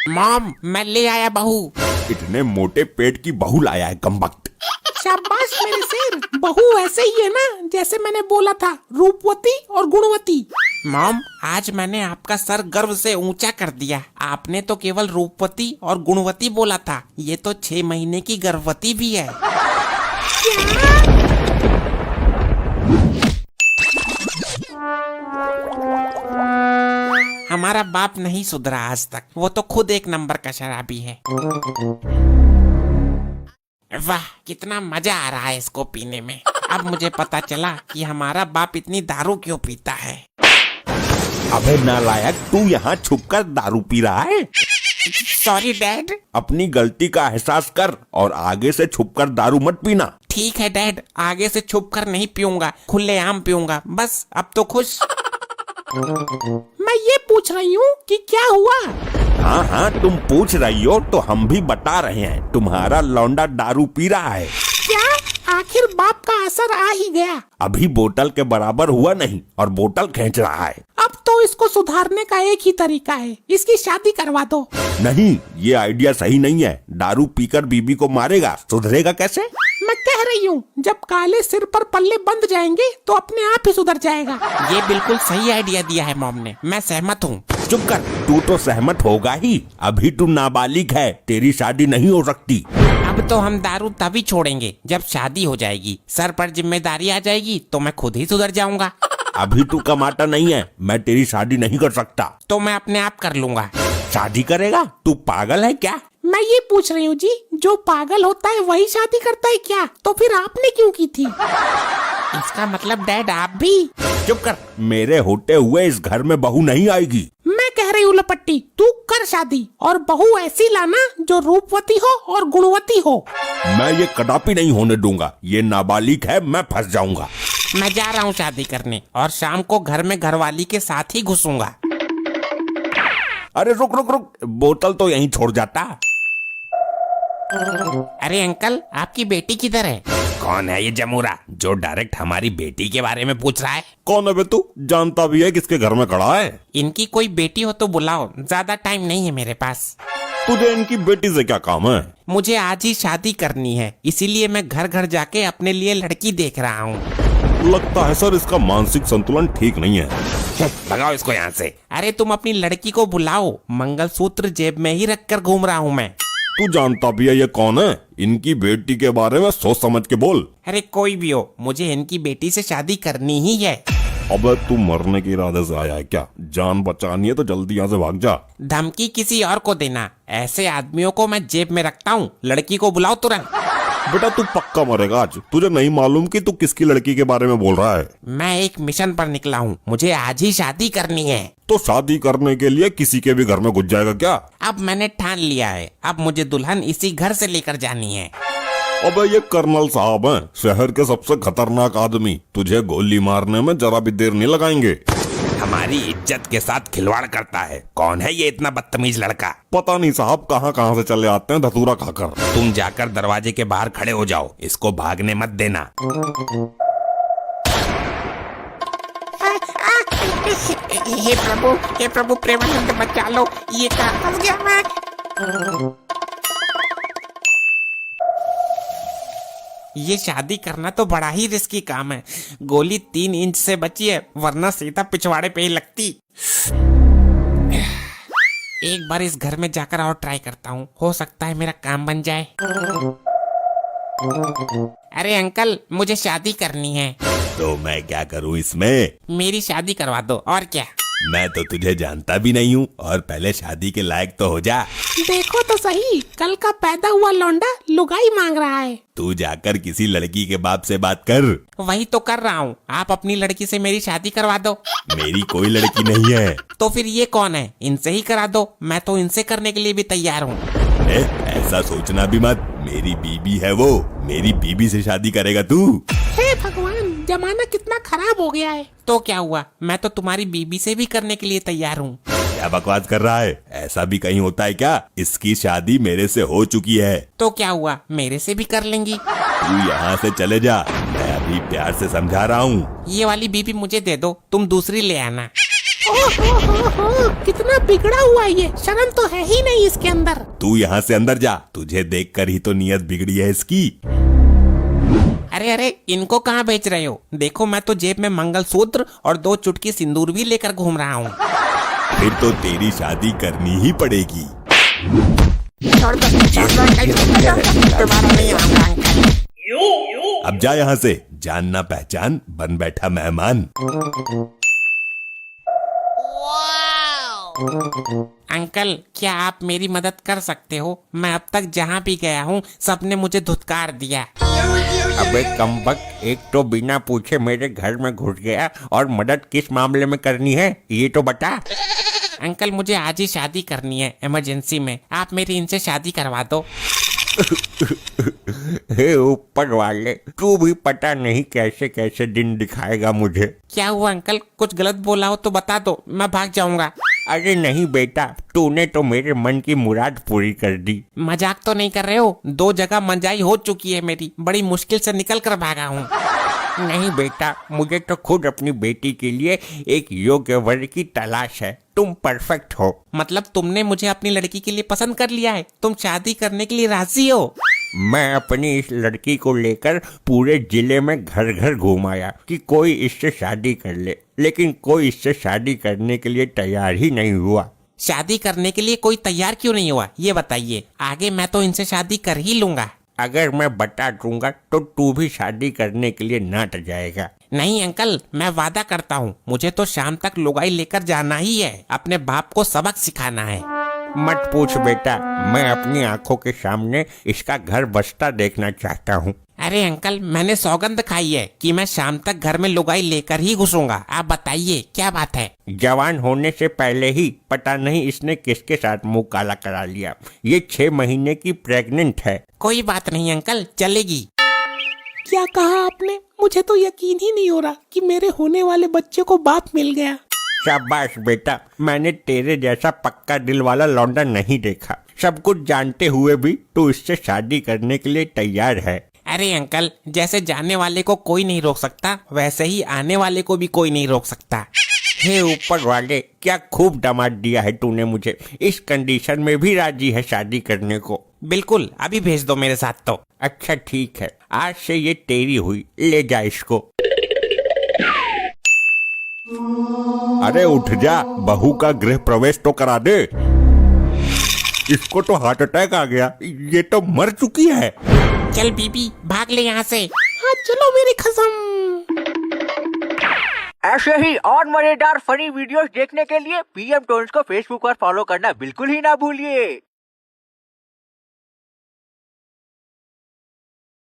Mom, मैं ले आया बहू। इतने मोटे पेट की बहू लाया है कमबख्त। शाबाश मेरे शेर, बहू ऐसे ही है ना जैसे मैंने बोला था, रूपवती और गुणवती। मॉम, आज मैंने आपका सर गर्व से ऊंचा कर दिया। आपने तो केवल रूपवती और गुणवती बोला था, ये तो 6 महीने की गर्भवती भी है। हमारा बाप नहीं सुधरा आज तक, वो तो खुद एक नंबर का शराबी है। वाह, कितना मजा आ रहा है इसको पीने में। अब मुझे पता चला कि हमारा बाप इतनी दारू क्यों पीता है। अबे नालायक, तू यहाँ छुपकर दारू पी रहा है? Sorry dad. अपनी गलती का एहसास कर और आगे से छुपकर दारू मत पीना। ठीक है डैड, आगे से छुप कर नहीं पीऊंगा, खुलेआम पीऊंगा। बस अब तो खुश। मैं ये पूछ रही हूँ कि क्या हुआ। हाँ हाँ, तुम पूछ रही हो तो हम भी बता रहे हैं। तुम्हारा लौंडा दारू पी रहा है। क्या? आखिर बाप का असर आ ही गया। अभी बोतल के बराबर हुआ नहीं और बोतल खींच रहा है। अब तो इसको सुधारने का एक ही तरीका है, इसकी शादी करवा दो। नहीं, ये आइडिया सही नहीं है। दारू पीकर बीबी को मारेगा, सुधरेगा कैसे? मैं कह रही हूँ, जब काले सिर पर पल्ले बंध जाएंगे तो अपने आप ही सुधर जाएगा। ये बिल्कुल सही आइडिया दिया है मॉम ने, मैं सहमत हूँ। चुप कर, तू तो सहमत होगा ही। अभी तू नाबालिग है, तेरी शादी नहीं हो सकती। अब तो हम दारू तभी छोड़ेंगे जब शादी हो जाएगी। सर पर जिम्मेदारी आ जाएगी तो मैं खुद ही सुधर जाऊंगा। अभी तू कमाता नहीं है, मैं तेरी शादी नहीं कर सकता। तो मैं अपने आप कर लूंगा। शादी करेगा? तू पागल है क्या? मैं ये पूछ रही हूँ जी, जो पागल होता है वही शादी करता है क्या? तो फिर आपने क्यों की थी? इसका मतलब डैड आप भी? चुप कर, मेरे होते हुए इस घर में बहू नहीं आएगी। मैं कह रही हूँ लपट्टी, तू कर शादी और बहू ऐसी लाना जो रूपवती हो और गुणवती हो। मैं ये कदापि नहीं होने दूंगा। ये नाबालिग है, मैं फंस जाऊंगा। मैं जा रहा हूँ शादी करने और शाम को घर में घरवाली के साथ ही घुसूंगा। अरे रुक रुक रुक, बोतल तो यहीं छोड़ जाता। अरे अंकल, आपकी बेटी किधर है? कौन है ये जमूरा जो डायरेक्ट हमारी बेटी के बारे में पूछ रहा है? कौन है बे तू? जानता भी है किसके घर में खड़ा है? इनकी कोई बेटी हो तो बुलाओ, ज्यादा टाइम नहीं है मेरे पास। तुझे इनकी बेटी से क्या काम है? मुझे आज ही शादी करनी है, इसीलिए मैं घर घर जाके अपने लिए लड़की देख रहा हूँ। लगता है सर इसका मानसिक संतुलन ठीक नहीं है। भगाओ इसको यहाँ से। अरे तुम अपनी लड़की को बुलाओ, मंगलसूत्र जेब में ही रख कर घूम रहा हूँ मैं। तू जानता भी है ये कौन है? इनकी बेटी के बारे में सोच समझ के बोल। अरे कोई भी हो, मुझे इनकी बेटी से शादी करनी ही है। अबे तू मरने के इरादे से आया है क्या? जान बचानी है तो जल्दी यहाँ से भाग जा। धमकी किसी और को देना, ऐसे आदमियों को मैं जेब में रखता हूँ। लड़की को बुलाओ तुरंत। बेटा तू पक्का मरेगा आज। तुझे नहीं मालूम कि तू किसकी लड़की के बारे में बोल रहा है? मैं एक मिशन पर निकला हूँ, मुझे आज ही शादी करनी है। तो शादी करने के लिए किसी के भी घर में घुस जाएगा क्या? अब मैंने ठान लिया है, अब मुझे दुल्हन इसी घर से लेकर जानी है। अबे ये कर्नल साहब हैं, शहर के सबसे खतरनाक आदमी। तुझे गोली मारने में जरा भी देर नहीं लगाएंगे। हमारी इज्जत के साथ खिलवाड़ करता है। कौन है ये इतना बदतमीज लड़का? पता नहीं साहब, कहाँ कहाँ से चले आते हैं धतूरा खाकर। तुम जाकर दरवाजे के बाहर खड़े हो जाओ, इसको भागने मत देना। हे प्रभु प्रेमानंद बचा लो, ये कहाँ फंस गया मैं। ये शादी करना तो बड़ा ही रिस्की काम है। गोली 3 इंच से बची है, वरना सीधा पिछवाड़े पे ही लगती। एक बार इस घर में जाकर और ट्राई करता हूँ, हो सकता है मेरा काम बन जाए। अरे अंकल, मुझे शादी करनी है। तो मैं क्या करूँ इसमें? मेरी शादी करवा दो, और क्या। मैं तो तुझे जानता भी नहीं हूँ, और पहले शादी के लायक तो हो जा। देखो तो सही, कल का पैदा हुआ लौंडा लुगाई मांग रहा है। तू जाकर किसी लड़की के बाप से बात कर। वही तो कर रहा हूँ, आप अपनी लड़की से मेरी शादी करवा दो। मेरी कोई लड़की नहीं है। तो फिर ये कौन है? इनसे ही करा दो, मैं तो इनसे करने के लिए भी तैयार हूँ। ऐसा सोचना भी मत, मेरी बीबी है वो। मेरी बीबी से शादी करेगा तू? हे भगवान, जमाना कितना खराब हो गया है। तो क्या हुआ, मैं तो तुम्हारी बीबी से भी करने के लिए तैयार हूँ। क्या बकवास कर रहा है? ऐसा भी कहीं होता है क्या? इसकी शादी मेरे से हो चुकी है। तो क्या हुआ, मेरे से भी कर लेंगी। तू यहाँ से चले जा, मैं अभी प्यार से समझा रहा हूँ। ये वाली बीबी मुझे दे दो, तुम दूसरी ले आना। ओहो, कितना बिगड़ा हुआ है ये, शर्म तो है ही नहीं इसके अंदर। तू यहाँ से अंदर जा, तुझे देखकर ही तो नीयत बिगड़ी है इसकी। अरे अरे, इनको कहाँ बेच रहे हो? देखो मैं तो जेब में मंगलसूत्र और 2 चुटकी सिंदूर भी लेकर घूम रहा हूँ। फिर तो तेरी शादी करनी ही पड़ेगी। दोबारा नहीं आऊंगा अंकल। अब जा यहाँ से, जान ना पहचान बन बैठा मेहमान। अंकल, क्या आप मेरी मदद कर सकते हो? मैं अब तक जहाँ भी गया हूँ सबने मुझे धुतकार दिया। अबे कमबख्त, एक तो बिना पूछे मेरे घर में घुस गया और मदद किस मामले में करनी है ये तो बता। अंकल, मुझे आज ही शादी करनी है इमरजेंसी में, आप मेरी इनसे शादी करवा दो। हे ऊपर वाले, तू भी पता नहीं कैसे कैसे दिन दिखाएगा मुझे। क्या हुआ अंकल? कुछ गलत बोला हो तो बता दो, मैं भाग जाऊंगा। अरे नहीं बेटा, तूने तो मेरे मन की मुराद पूरी कर दी। मजाक तो नहीं कर रहे हो? 2 जगह मंजाई हो चुकी है मेरी, बड़ी मुश्किल से निकल कर भागा हूँ। नहीं बेटा, मुझे तो खुद अपनी बेटी के लिए एक योग्य वर की तलाश है। तुम परफेक्ट हो। मतलब तुमने मुझे अपनी लड़की के लिए पसंद कर लिया है? तुम शादी करने के लिए राजी हो? मैं अपनी इस लड़की को लेकर पूरे जिले में घर घर घूम आया कि कोई इससे शादी कर ले, लेकिन कोई इससे शादी करने के लिए तैयार ही नहीं हुआ। शादी करने के लिए कोई तैयार क्यों नहीं हुआ, ये बताइए। आगे मैं तो इनसे शादी कर ही लूंगा। अगर मैं बता दूंगा तो तू भी शादी करने के लिए नाट जाएगा। नहीं अंकल, मैं वादा करता हूँ, मुझे तो शाम तक लुगाई लेकर जाना ही है, अपने बाप को सबक सिखाना है। मत पूछ बेटा, मैं अपनी आंखों के सामने इसका घर बसता देखना चाहता हूँ। अरे अंकल, मैंने सौगंध खाई है कि मैं शाम तक घर में लुगाई लेकर ही घुसूंगा। आप बताइए क्या बात है? जवान होने से पहले ही पता नहीं इसने किसके साथ मुंह काला करा लिया। ये 6 महीने की प्रेग्नेंट है। कोई बात नहीं अंकल, चलेगी। क्या कहा आपने? मुझे तो यकीन ही नहीं हो रहा कि मेरे होने वाले बच्चे को बाप मिल गया। शाबाश बेटा, मैंने तेरे जैसा पक्का दिल वाला लौंडा नहीं देखा। सब कुछ जानते हुए भी तू इससे शादी करने के लिए तैयार है। अरे अंकल, जैसे जाने वाले को कोई नहीं रोक सकता, वैसे ही आने वाले को भी कोई नहीं रोक सकता। हे ऊपर वाले, क्या खूब दामाद दिया है तूने मुझे। इस कंडीशन में भी राजी है शादी करने को? बिल्कुल, अभी भेज दो मेरे साथ तो। अच्छा ठीक है, आज से ये तेरी हुई, ले जा इसको। अरे उठ जा, बहू का गृह प्रवेश तो करा दे। इसको तो हार्ट अटैक आ गया, ये तो मर चुकी है। चल बीबी, भाग ले यहाँ से। हाँ चलो मेरी कसम। ऐसे ही और मजेदार फनी वीडियोस देखने के लिए पीएम टोन्स को फेसबुक पर फॉलो करना बिल्कुल ही ना भूलिए।